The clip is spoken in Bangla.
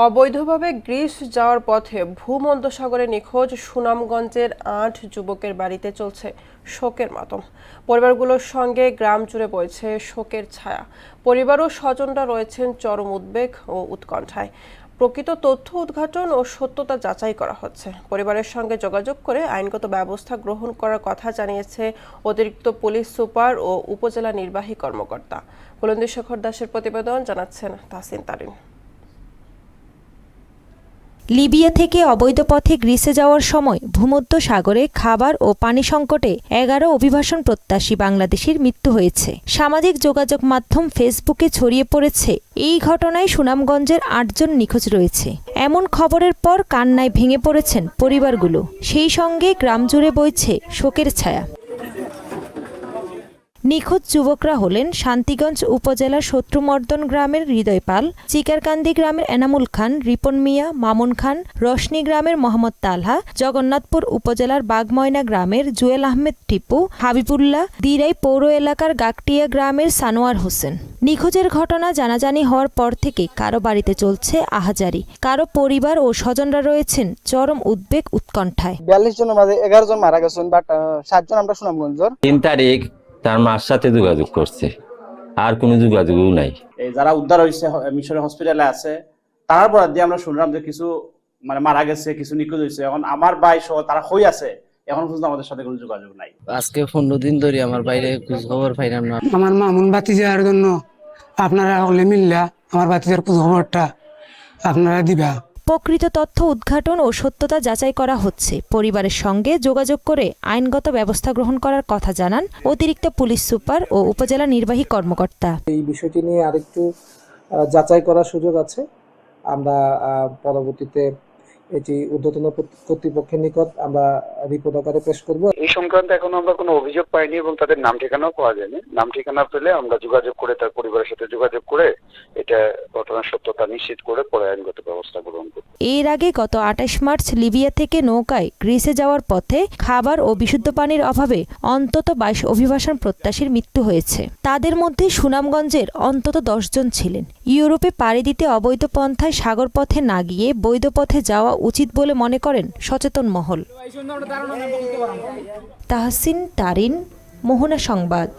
অবৈধভাবে গ্রিস যাওয়ার পথে ভূমধ্যসাগরে নিখোঁজ সুনামগঞ্জের ৮ যুবকের বাড়িতে চলছে শোকের মাতম। পরিবারগুলোর সঙ্গে গ্রাম জুড়ে বইছে শোকের ছায়া। পরিবার ও স্বজনরা রয়েছেন চরম উদ্বেগ ও উৎকণ্ঠায়। প্রকৃত তথ্য উদ্ঘাটন ও সত্যতা যাচাই করা হচ্ছে। পরিবারের সঙ্গে যোগাযোগ করে আইনগত ব্যবস্থা গ্রহণ করার কথা জানিয়েছে অতিরিক্ত পুলিশ সুপার ও উপজেলা নির্বাহী কর্মকর্তা। বুলন্দীশেখর দাসের প্রতিবেদন, জানাচ্ছেন তাহসিন তারিন। লিবিয়া থেকে অবৈধ পথে গ্রিসে যাওয়ার সময় ভূমধ্যসাগরে খাবার ও পানি সংকটে 11 অভিবাসন প্রত্যাশী বাংলাদেশির মৃত্যু হয়েছে। সামাজিক যোগাযোগ মাধ্যম ফেসবুকে ছড়িয়ে পড়েছে এই ঘটনায় সুনামগঞ্জের 8 জন নিখোঁজ রয়েছে। এমন খবরের পর কান্নায় ভেঙে পড়েছেন পরিবারগুলো। সেই সঙ্গে গ্রাম জুড়ে বইছে শোকের ছায়া। নিখোঁজ যুবকরা হলেন শান্তিগঞ্জ উপজেলার শত্রুমর্দন গ্রামের হৃদয় পাল, চিকারকান্দি গ্রামের এনামুল খান, রিপন মিয়া, মামুন খান, রশনি গ্রামের মোহাম্মদ তালহা, জগন্নাথপুর উপজেলার বাগময়না গ্রামের জুয়েল আহমেদ টিপু, হাবিবুল্লাহ, দিরাই পৌর এলাকার গাকটিয়া গ্রামের সানোয়ার হোসেন। নিখোঁজের ঘটনা জানাজানি হওয়ার পর থেকে কারো বাড়িতে চলছে আহাজারি, কারো পরিবার ও স্বজনরা রয়েছেন চরম উদ্বেগ উৎকণ্ঠায়। 42 জনের মাঝে 11 জন মারা গেছেন, বাট 7 জন আমরা সুনামগঞ্জের। 3 তারিখ তার মার সাথে যোগাযোগ করছে, আর কোনো যোগাযোগও নাই। যারা উদ্ধার হয়েছে মিশরের হসপিটালে আছে, তারপর দিয়ে আমরা শুনলাম যে কিছু মারা গেছে, কিছু নিখোঁজ হয়েছে। এখন আমার ভাই সহ তারা হই আছে, এখন পর্যন্ত আমাদের সাথে কোনো যোগাযোগ নাই। আজকে 15 দিন ধরে আমার বাইরে খোঁজ খবর পাইলাম না। আমার মামুন ভাতিজার জন্য আপনারা হলে মিললা আমার ভাতিজার খোঁজ খবরটা আপনারা দিবা। প্রকৃত তথ্য উদ্ঘাটন ও সত্যতা যাচাই করা হচ্ছে। পরিবারের সঙ্গে যোগাযোগ করে আইনগত ব্যবস্থা গ্রহণ করার কথা জানান অতিরিক্ত পুলিশ সুপার ও উপজেলা নির্বাহী কর্মকর্তা। এই বিষয়টি নিয়ে আরেকটু যাচাই করার সুযোগ আছে। আমরা পরবর্তীতে এটি ঊর্ধ্বতন কর্তৃপক্ষের নিকট আমরা রিপোর্ট আকারে পেশ করব। এই সংক্রান্তে এখনো আমরা কোনো অভিযোগ পাইনি এবং তাদের নাম ঠিকানাও পাওয়া যায়নি। নাম ঠিকানা পেলে আমরা যোগাযোগ করে তার পরিবারের সাথে যোগাযোগ করে এটা ঘটনার সত্যতা নিশ্চিত করে পরে আইনগত ব্যবস্থা গ্রহণ করব। এর আগে গত 28 মার্চ লিবিয়া থেকে নৌকায় গ্রিসে যাওয়ার পথে খাবার ও বিশুদ্ধ পানির অভাবে অন্তত 22 অভিবাসন প্রত্যাশীর মৃত্যু হয়েছে। তাদের মধ্যে সুনামগঞ্জের অন্তত 10 জন ছিলেন। ইউরোপে পাড়ি দিতে অবৈধ পন্থায় সাগর পথে না গিয়ে বৈধ পথে যাওয়া উচিত বলে মনে করেন সচেতন মহল। তাহসিন তারিন, মোহনা সংবাদ।